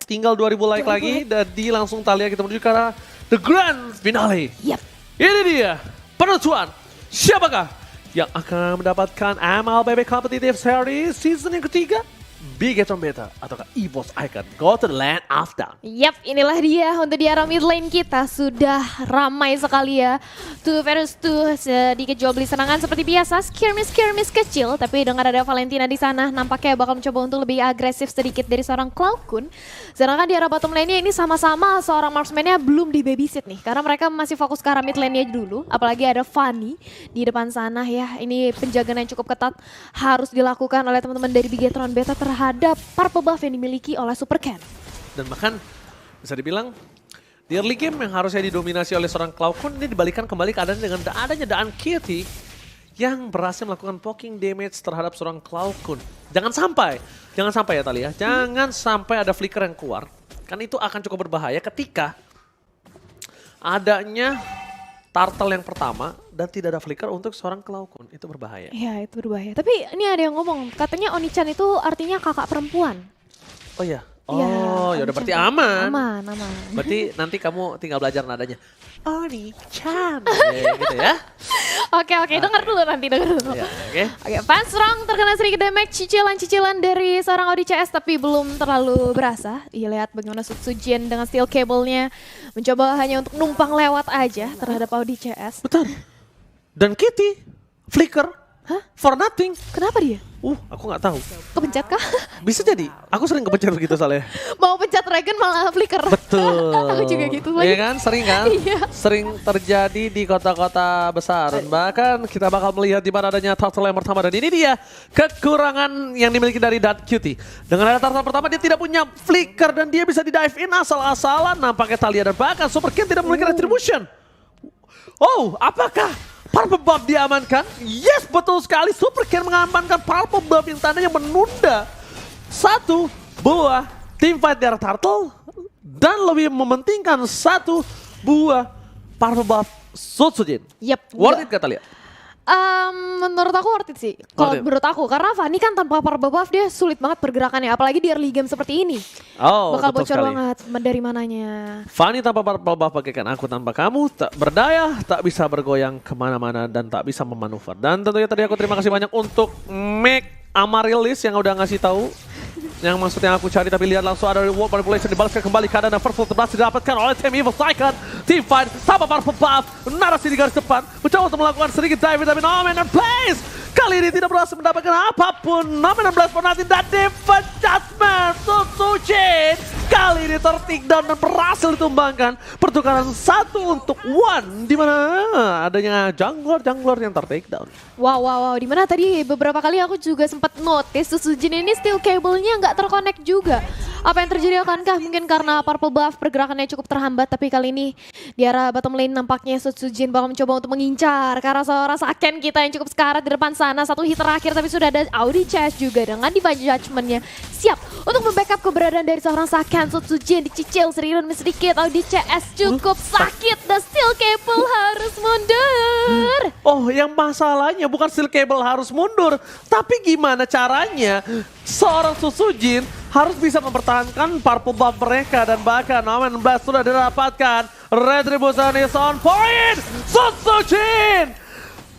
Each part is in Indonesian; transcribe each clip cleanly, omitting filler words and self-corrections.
tinggal 2000 like lagi. Dan langsung Thalia kita menuju ke arah the grand finale. Yap. Ini dia penentuan siapakah yang akan mendapatkan MLBB Competitive Series season yang ketiga. Bigetron Beta ataukah EVOS Icon go to the land of down. Yap, inilah dia untuk di arah mid lane kita. Sudah ramai sekali ya. 2 versus 2, sedikit jual beli serangan seperti biasa. Skirmish kecil, tapi dengan ada Valentina di sana nampaknya bakal mencoba untuk lebih agresif sedikit dari seorang Cloudkun. Sedangkan di arah bottom lane-nya ini sama-sama seorang marksman-nya belum di babysit nih. Karena mereka masih fokus ke arah mid lane-nya dulu. Apalagi ada Fanny di depan sana ya. Ini penjagaan yang cukup ketat harus dilakukan oleh teman-teman dari Bigetron Beta terhadap purple buff yang dimiliki oleh Super Ken. Dan bahkan bisa dibilang di early game yang harusnya didominasi oleh seorang Cloudkun ini dibalikan kembali keadaan dengan adanya Daan Kitty yang berhasil melakukan poking damage terhadap seorang Cloudkun. Jangan sampai ya Thalia, jangan sampai ada flicker yang keluar. Kan itu akan cukup berbahaya ketika adanya turtle yang pertama dan tidak ada flicker untuk seorang Cloudkun. Itu berbahaya. Iya, itu berbahaya. Tapi ini ada yang ngomong, katanya Oni-chan itu artinya kakak perempuan. Oh iya. Iya, Oh, ya udah berarti Oni-chan. aman. Aman. Berarti nanti kamu tinggal belajar nadanya. Oni-chan. Gitu ya. Oke, dengar dulu nanti, dengar dulu. Ya, oke. Oke, Fans Strong terkena sedikit damage, cicilan dari seorang ODCS tapi belum terlalu berasa. Lihat bagaimana Sutsujin dengan steel cable-nya mencoba hanya untuk numpang lewat aja terhadap ODCS. Betul. Dan Kitty, flicker, Hah? for nothing. Kenapa dia? Aku nggak tahu. Kepencet kah? Bisa jadi. Aku sering kepencet begitu soalnya. Mau pencet dragon malah flicker. Betul. Aku juga gitu lagi. Iya kan, sering kan? Iya. Sering terjadi di kota-kota besar. Dan bahkan kita bakal melihat di mana adanya turtle yang pertama. Dan ini dia kekurangan yang dimiliki dari Daan Kitty. Dengan ada turtle pertama dia tidak punya flicker dan dia bisa di dive in asal-asalan. Nampaknya Thalia dan bahkan Super Ken tidak memiliki retribution. Oh, apakah Purple Buff diamankan? Yes, betul sekali. Super Ken mengamankan Purple Buff yang tandanya menunda satu buah teamfight dari Turtle dan lebih mementingkan satu buah Purple Buff Sutsujin. Yep. Worth it kata lihat. Menurut aku worth it sih. Kalau Worth it. menurut aku, karena Fanny kan tanpa purple buff dia sulit banget pergerakannya, apalagi di early game seperti ini. Oh, Bakal betul bocor sekali. banget dari mananya. Fanny tanpa Purple Buff bagaikan aku tanpa kamu, tak berdaya, tak bisa bergoyang kemana-mana dan tak bisa memanuver. Dan tentunya tadi aku terima kasih banyak untuk Make Amaryllis yang udah ngasih tahu. Yang maksudnya aku cari, tapi lihat langsung ada reward manipulation dibalaskan kembali keadaan dan first blood berhasil didapatkan oleh tim EVOS Icon. Team fight tanpa Purple Buff, narasi di garis depan mencoba untuk melakukan sedikit diving tapi Nomen dan Blaze kali ini tidak berhasil mendapatkan apapun. Nomen dan Blaze penalti dan defense judgment Sutsujin kali ini ter-take down dan berhasil ditumbangkan. Pertukaran 1 untuk 1 di mana adanya jungler yang ter-take down. Wow. Dimana tadi beberapa kali aku juga sempat notice Sutsujin ini steel cable-nya nggak terkonek juga. Apa yang terjadi akankah mungkin karena Purple Buff pergerakannya cukup terhambat, tapi kali ini di arah bottom lane nampaknya Sutsujin bakal mencoba untuk mengincar karena seorang Saken kita yang cukup sekarat di depan sana. Satu hit terakhir tapi sudah ada Audi Chess juga dengan Divine Judgment-nya siap untuk membackup keberadaan dari seorang Saken. Sutsujin dicicil sedikit, Audi Chess cukup sakit dan steel cable harus mundur. Oh, yang masalahnya bukan steel cable harus mundur, tapi gimana caranya seorang Sutsujin harus bisa mempertahankan Purple Buff mereka dan bahkan Nomen Blast sudah didapatkan. Retribution is on point. Sutsujin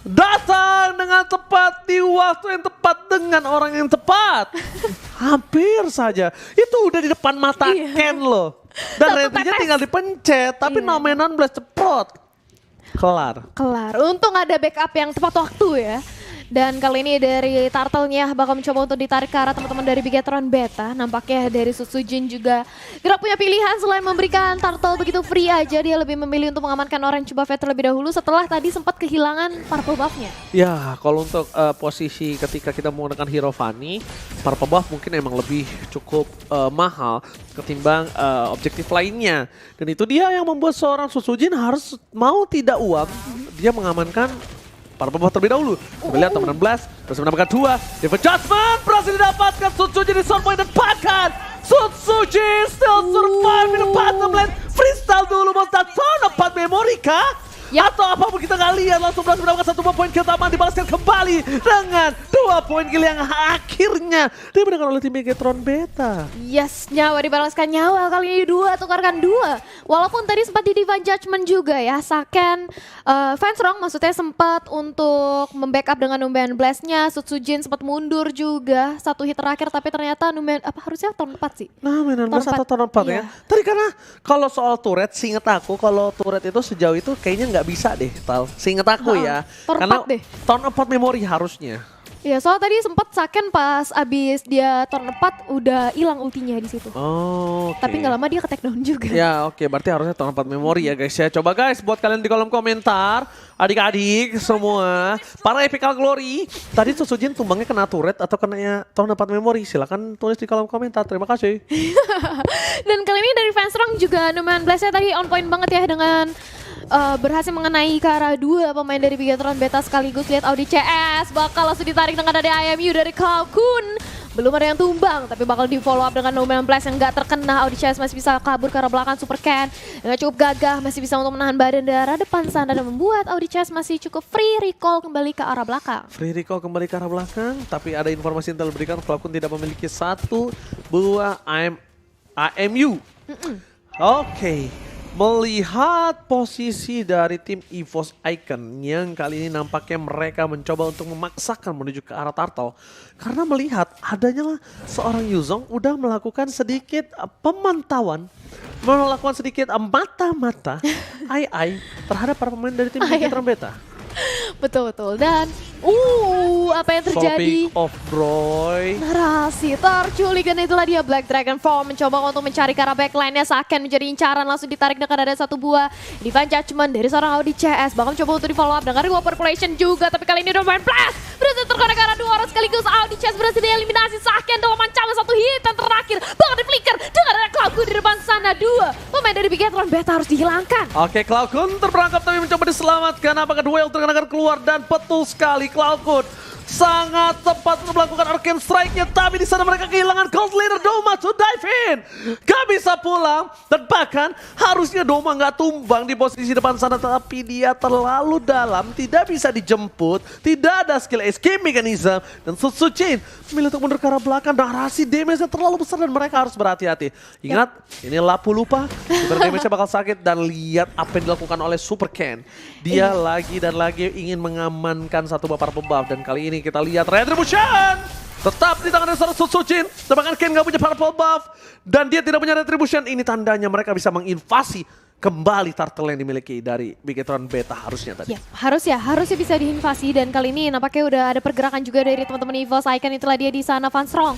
datang dengan tepat di waktu yang tepat dengan orang yang tepat. Hampir saja. Itu udah di depan mata Iya. Ken loh. Dan Satu retrinya tetes. tinggal dipencet, tapi Iya. Nomenon Blast cepet. Kelar. Untung ada backup yang tepat waktu ya. Dan kali ini dari Turtle-nya bakal mencoba untuk ditarik ke arah teman-teman dari Bigetron Beta. Nampaknya dari Sutsujin juga gerak punya pilihan selain memberikan Turtle begitu free aja. Dia lebih memilih untuk mengamankan Orange buff terlebih dahulu setelah tadi sempat kehilangan Purple buff-nya. Ya, kalau untuk posisi ketika kita menggunakan hero Fanny, Purple Buff mungkin emang lebih cukup mahal ketimbang objektif lainnya. Dan itu dia yang membuat seorang Sutsujin harus mau tidak uang, dia mengamankan Purple Buff terlebih dahulu. Kita lihat teman Blast berhasil mendapatkan 2. Defense Judgment berhasil didapatkan. Sutsujin di sound point dan bahkan Sutsujin still survive in the bottom lane. Freestyle dulu Monster Zone 4 memori kah? Yap. Atau apa kita nggak lihat langsung berhasil mendapatkan 1 poin kill tambahan dibalaskan kembali dengan 2 poin kill yang akhirnya diberikan oleh tim Bigetron Beta. Yes, nyawa dibalaskan nyawa, kali ini 2, tukarkan 2. Walaupun tadi sempat di Divine Judgment juga ya, Saken, Fansrong maksudnya sempat untuk membackup dengan Numbian Blast-nya, Sutsujin sempat mundur juga 1 hit terakhir, tapi ternyata Numbian, harusnya tahun 4 sih. Nah, mainan Blast atau tahun 4 ya. Iya. Tadi karena kalau soal turret, seinget aku kalau turret itu sejauh itu kayaknya nggak bisa deh, Tal. Seinget aku ya. Tahun Karena 4 deh. tahun 4 memori harusnya. Iya, soal tadi sempat Saken pas abis dia turn 4 udah hilang ultinya di situ. Oh, oke. Tapi nggak lama dia ke take down juga. Ya oke, berarti harusnya tahun 4 memori ya guys ya. Coba guys buat kalian di kolom komentar, adik-adik semua, para Epical Glory, tadi Sutsujin tumbangnya kena turret atau kena tahun 4 memori? Silakan tulis di kolom komentar, terima kasih. Dan kali ini dari Fansrong juga Numan Blast-nya tadi on point banget ya dengan berhasil mengenai ke arah 2 pemain dari Bigetron Beta sekaligus. Lihat Audi CS bakal langsung ditarik dengan ada IMU dari Cloud9. Belum ada yang tumbang, tapi bakal di follow up dengan No Man Blast yang gak terkena. Audi CS masih bisa kabur ke arah belakang Super Ken dengan cukup gagah, masih bisa untuk menahan badan dari arah depan sana dan membuat Audi CS masih cukup free recall kembali ke arah belakang. Free recall kembali ke arah belakang, tapi ada informasi yang telah diberikan Cloud9 tidak memiliki 1 buah AMU. Oke. Melihat posisi dari tim EVOS Icon yang kali ini nampaknya mereka mencoba untuk memaksakan menuju ke arah Turtle. Karena melihat adanya seorang Yuzong udah melakukan sedikit pemantauan, melakukan sedikit mata-mata, ai-ai terhadap para pemain dari tim Bigetron Beta. Betul-betul. Dan apa yang terjadi? Topic of Roy. Narasi terculik dan itulah dia Black Dragon Form mencoba untuk mencari ke arah backline-nya. Saken menjadi incaran, langsung ditarik dengan ada 1 buah Divine Judgment dari seorang Audi CS. Bahkan mencoba untuk di follow up dengan reward population juga, tapi kali ini udah main blast. Berhasil terkonek ke arah 2 orang sekaligus. Audi CS berhasil dieliminasi. Saken dalam ancaman 1 hit dan terakhir bahkan di flicker dengan ada Cloud9 di depan sana. 2 pemain dari Bigetron Beta harus dihilangkan. Oke, Cloud9 terperangkap tapi mencoba diselamatkan. Apakah duel akan keluar dan betul sekali Cloud9 sangat tepat untuk melakukan Arcane Strike-nya, tapi di sana mereka kehilangan Gold Laner Doma to dive in. Gak bisa pulang dan bahkan harusnya Doma gak tumbang di posisi depan sana, tapi dia terlalu dalam, tidak bisa dijemput, tidak ada skill escape mechanism dan Sutsujin memilih untuk mundur ke arah belakang. Narasi damage-nya terlalu besar dan mereka harus berhati-hati. Ingat, ini Lapu lupa, damage-nya bakal sakit dan lihat apa yang dilakukan oleh Super Ken. Dia lagi dan lagi ingin mengamankan 1 bapar pembuff dan kali ini kita lihat Retribution tetap di tangan seorang Sutsujin. Bahkan Ken gak punya purple buff dan dia tidak punya Retribution. Ini tandanya mereka bisa menginvasi kembali turtle yang dimiliki dari Bigetron Beta harusnya tadi. Ya, harusnya bisa diinvasi dan kali ini nampaknya udah ada pergerakan juga dari teman-teman EVOS Icon. Itulah dia di sana Fansrong.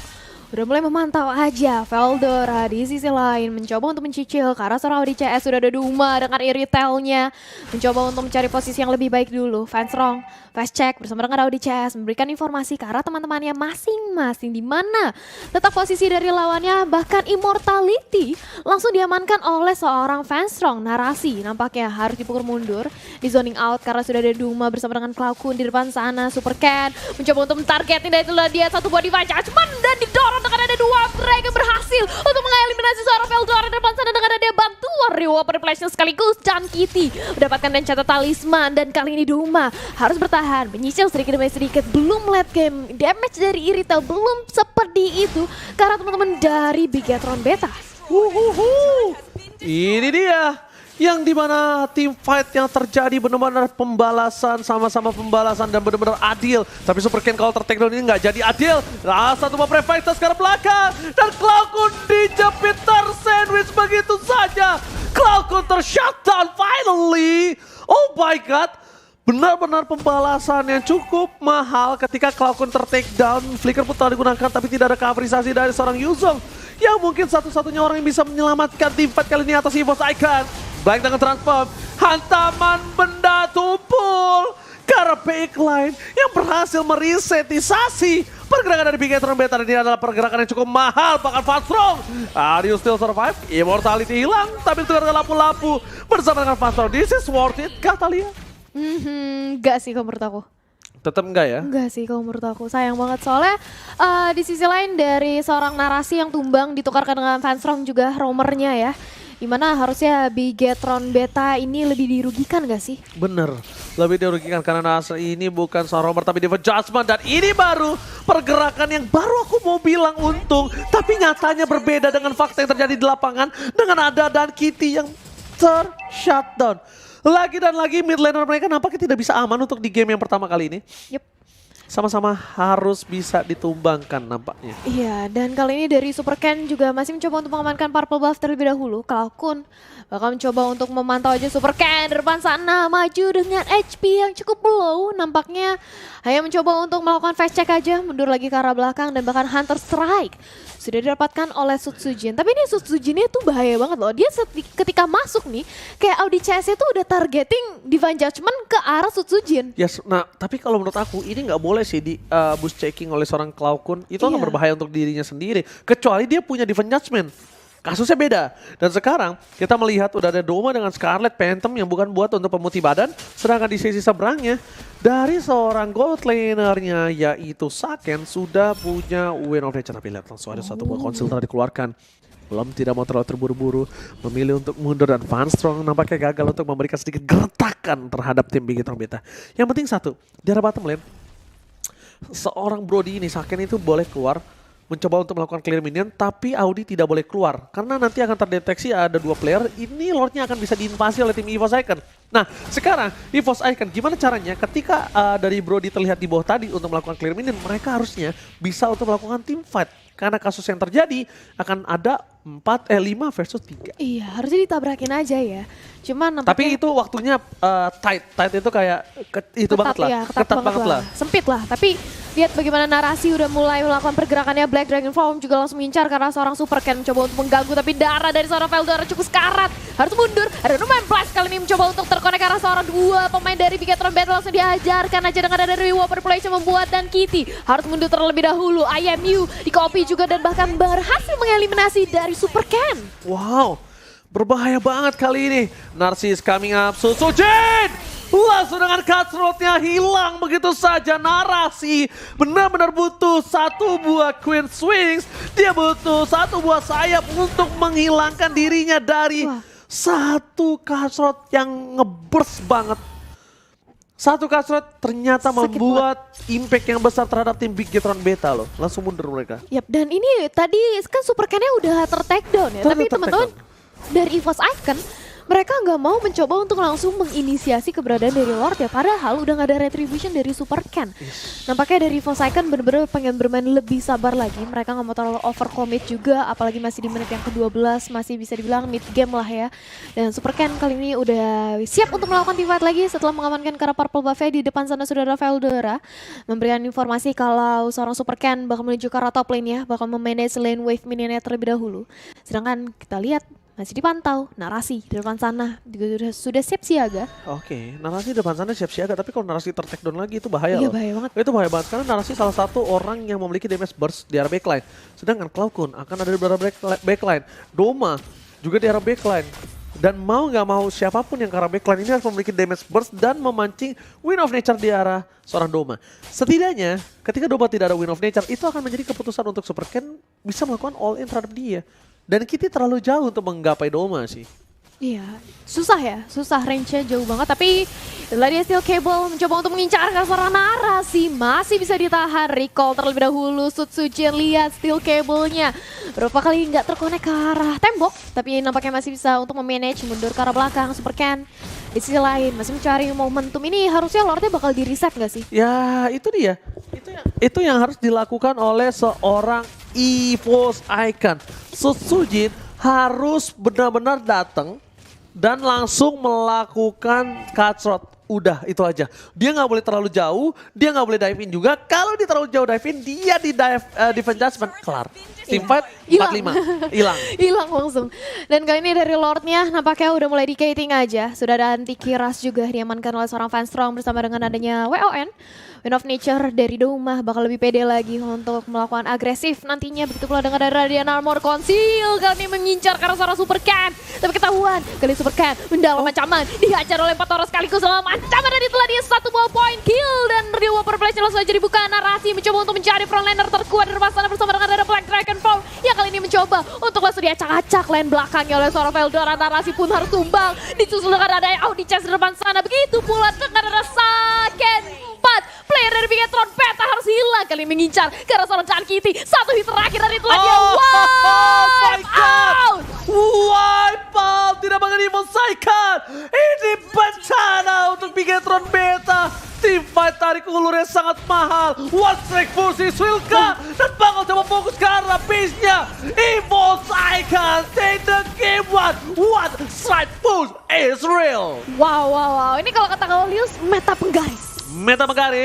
Udah mulai memantau aja. Veldora di sisi lain mencoba untuk mencicil ke arah seorang Audi CS. Sudah ada Duma dengan iritelnya. Mencoba untuk mencari posisi yang lebih baik dulu. Fansrong fast check bersama dengan Audi CS. Memberikan informasi ke arah teman-temannya masing-masing. Di mana letak posisi dari lawannya. Bahkan Immortality langsung diamankan oleh seorang Fansrong. Narasi nampaknya harus dipukul mundur. Di zoning out karena sudah ada Duma bersama dengan Cloud9 di depan sana. Super Ken mencoba untuk mentargetin. Dan itulah dia 1 buah Divine Judgment dan didorong dengan ada 2 mereka berhasil untuk mengeliminasi seorang Veldora di depan sana dengan ada bantuan reward population sekaligus Chan Kitty mendapatkan dan catat talisman. Dan kali ini Duma harus bertahan menyicil sedikit demi sedikit. Belum late game damage dari Iritel belum seperti itu karena teman-teman dari Bigetron Beta. Ini dia yang dimana tim fight yang terjadi benar-benar pembalasan, sama-sama pembalasan dan benar-benar adil. Tapi Super Ken kalau tertakedown ini nggak jadi adil. Satu memperbaiki fight sekarang belakang dan Cloud9 dijepit tersandwich begitu saja. Cloud9 tershutdown finally. Oh my god. Benar-benar pembalasan yang cukup mahal ketika Cloud9 tertakedown. Flicker pun telah digunakan tapi tidak ada coverisasi dari seorang Yuzong. Yang mungkin satu-satunya orang yang bisa menyelamatkan tim fight kali ini atas EVOS Icon. Baik dengan transform, hantaman benda tumpul ke arah backline yang berhasil meresetisasi pergerakan dari Bigetron Beta. Dan ini adalah pergerakan yang cukup mahal, bahkan Fansrong. Are you still survive? Immortality hilang, tapi itu dengan lapu-lapu bersama dengan Fansrong. This is worth it, kah Thalia? Enggak sih kalau menurut aku. Tetap enggak ya? Enggak sih kalau menurut aku, sayang banget soalnya di sisi lain dari seorang narasi yang tumbang ditukarkan dengan Fansrong juga roamernya ya. Dimana harusnya Bigetron Beta ini lebih dirugikan gak sih? Bener, lebih dirugikan karena Nasr ini bukan seorang romer tapi Devon Judgment. Dan ini baru pergerakan yang baru aku mau bilang untung. Tapi nyatanya berbeda dengan fakta yang terjadi di lapangan. Dengan ada dan Kitty yang ter-shutdown. Lagi dan lagi mid laner mereka nampaknya tidak bisa aman untuk di game yang pertama kali ini. Yup. Sama-sama harus bisa ditumbangkan nampaknya. Iya, dan kali ini dari Super Ken juga masih mencoba untuk mengamankan Purple Buff terlebih dahulu. Kalkun bakal mencoba untuk memantau aja Super Ken di depan sana, maju dengan HP yang cukup low. Nampaknya hanya mencoba untuk melakukan fast check aja, mundur lagi ke arah belakang dan bahkan Hunter Strike sudah didapatkan oleh Sutsujin. Tapi ini Sutsujinnya tuh bahaya banget loh. Dia ketika masuk nih, kayak Audi CS itu udah targeting Divine Judgment ke arah Sutsujin. Yes, nah tapi kalau menurut aku ini nggak boleh sih di boost checking oleh seorang Klaukun. Itu akan Iya. berbahaya untuk dirinya sendiri. Kecuali dia punya Divine Judgment. Kasusnya beda. Dan sekarang kita melihat udah ada Doma dengan Scarlet Phantom yang bukan buat untuk pemutih badan. Sedangkan di sisi seberangnya dari seorang gold lanernya yaitu Saken sudah punya Wind of Nature. Tapi lihat langsung ada satu buah konsil telah dikeluarkan. Belum tidak mau terlalu terburu-buru, memilih untuk mundur dan Van Strong nampaknya gagal untuk memberikan sedikit gertakan terhadap tim Bigetron Beta. Yang penting satu, di arah bottom lane, seorang Brody ini Saken itu boleh keluar mencoba untuk melakukan clear minion, tapi Audi tidak boleh keluar karena nanti akan terdeteksi ada dua player. Ini lordnya akan bisa diinvasi oleh tim EVOS Icon. Nah sekarang EVOS Icon gimana caranya ketika dari Brody terlihat di bawah tadi untuk melakukan clear minion, mereka harusnya bisa untuk melakukan team fight. Karena kasus yang terjadi akan ada 5 versus 3. Iya, harusnya ditabrakin aja ya. Cuman Tapi itu waktunya tight. Tight itu kayak itu ketat banget lah. ya, ketat banget lah. Sempit lah, tapi lihat bagaimana narasi udah mulai melakukan pergerakannya. Black Dragon Form juga langsung mengincar karena seorang Super Ken mencoba untuk mengganggu, tapi darah dari seorang Veldora cukup sekarat. Harus mundur, ada Numan Blast kali ini mencoba untuk terkonek karena seorang dua pemain dari Bigetron Battle langsung diajarkan aja dengan ada dari Whopper Place yang membuat dan Kitty harus mundur terlebih dahulu. IMU di copy juga dan bahkan berhasil mengeliminasi dari Super Ken. Wow, berbahaya banget kali ini. Narsis coming up, Sutsujin! Langsung dengan cutthroat-nya hilang begitu saja. Narasi benar-benar butuh satu buah Queen Swings. Dia butuh satu buah sayap untuk menghilangkan dirinya dari satu cutthroat yang ngeburst banget. Satu cutthroat ternyata membuat impact yang besar terhadap tim Bigetron Beta loh. Langsung mundur mereka. Yap, dan ini tadi kan Super Ken-nya udah ter-take down ya. Tapi teman-teman dari EVOS Icon, mereka nggak mau mencoba untuk langsung menginisiasi keberadaan dari Lord ya. Padahal udah nggak ada retribution dari Super Ken. Nampaknya dari EVOS Icon bener-bener pengen bermain lebih sabar lagi. Mereka nggak mau terlalu overcommit juga. Apalagi masih di menit yang ke-12. Masih bisa dibilang mid game lah ya. Dan Super Ken kali ini udah siap untuk melakukan team fight lagi. Setelah mengamankan karena Purple Buff-nya di depan sana sudah ada Veldora. Memberikan informasi kalau seorang Super Ken bakal menuju ke arah top lane ya. Bakal memanage lane wave minionnya terlebih dahulu. Sedangkan kita lihat masih dipantau, narasi di depan sana juga sudah siap siaga. Oke, narasi depan sana siap siaga, tapi kalau narasi ter-take down lagi itu bahaya Iya loh. bahaya banget. Itu bahaya banget karena narasi salah satu orang yang memiliki damage burst di arah backline. Sedangkan Klaukun akan ada di arah backline. Doma juga di arah backline. Dan mau nggak mau siapapun yang ke arah backline ini harus memiliki damage burst dan memancing Wind of Nature di arah seorang Doma. Setidaknya ketika Doma tidak ada Wind of Nature itu akan menjadi keputusan untuk Super Ken bisa melakukan all in terhadap dia. Dan Kitty terlalu jauh untuk menggapai Doma sih. Iya, susah ya, susah, range-nya jauh banget. Tapi setelah dia Steel Cable mencoba untuk mengincar ke seorang narasi, masih bisa ditahan. Recall terlebih dahulu, Sutsujin lihat Steel Cable-nya. Berapa kali nggak terkonek ke arah tembok, tapi nampaknya masih bisa untuk memanage, mundur ke arah belakang. Super Ken di sisi lain masih mencari momentum ini. Harusnya Lordnya bakal di reset nggak sih? Ya itu dia, itu yang harus dilakukan oleh seorang EVOS Icon. Sutsujin harus benar-benar datang dan langsung melakukan cutthroat. Udah itu aja. Dia nggak boleh terlalu jauh, dia nggak boleh dive in juga. Kalau dia terlalu jauh dive in, dia di defense judgment kelar. Team fight 4-5, hilang. Hilang langsung. Dan kali ini dari Lordnya nampaknya udah mulai di-gating aja. Sudah ada anti-kiras juga diamankan oleh seorang Van Strong bersama dengan adanya WON. Wind of Nature dari Doma bakal lebih pede lagi untuk melakukan agresif nantinya. Begitu pula dengan ada Radiant Armor Conceal kali ini mengincar karena seorang Super Ken. Tapi ketahuan kali Super Ken mendalam ancaman dihajar oleh 4 orang sekaligus selama ancaman dan itulah dia 1 buah poin kill dan Real War Population langsung aja dibuka narasi mencoba untuk mencari frontlaner terkuat di depan sana bersama dengan ada Black Dragon Form yang kali ini mencoba untuk langsung diacak-acak lane belakangnya oleh seorang Veldora. Narasi pun harus tumbang disusul dengan ada Audi Chess di depan sana, begitu pula dengan ada Saken 4 player dari Bigetron Beta harus hilang kali ini mengincar ke arah seorang Chan Kitty. 1 hit terakhir dan itulah dia wipe out. Wipe out, tidak mengeselkan. Ini bencana untuk Bigetron Beta. Teamfight tarik ulur yang sangat mahal. One strike versus Wilka. Dan Bangau coba fokus ke arah base-nya. Evolve Icon take the game one. One strike push is real. Wow. Ini kalau kata Kaulius meta penggaris. Meta Megari.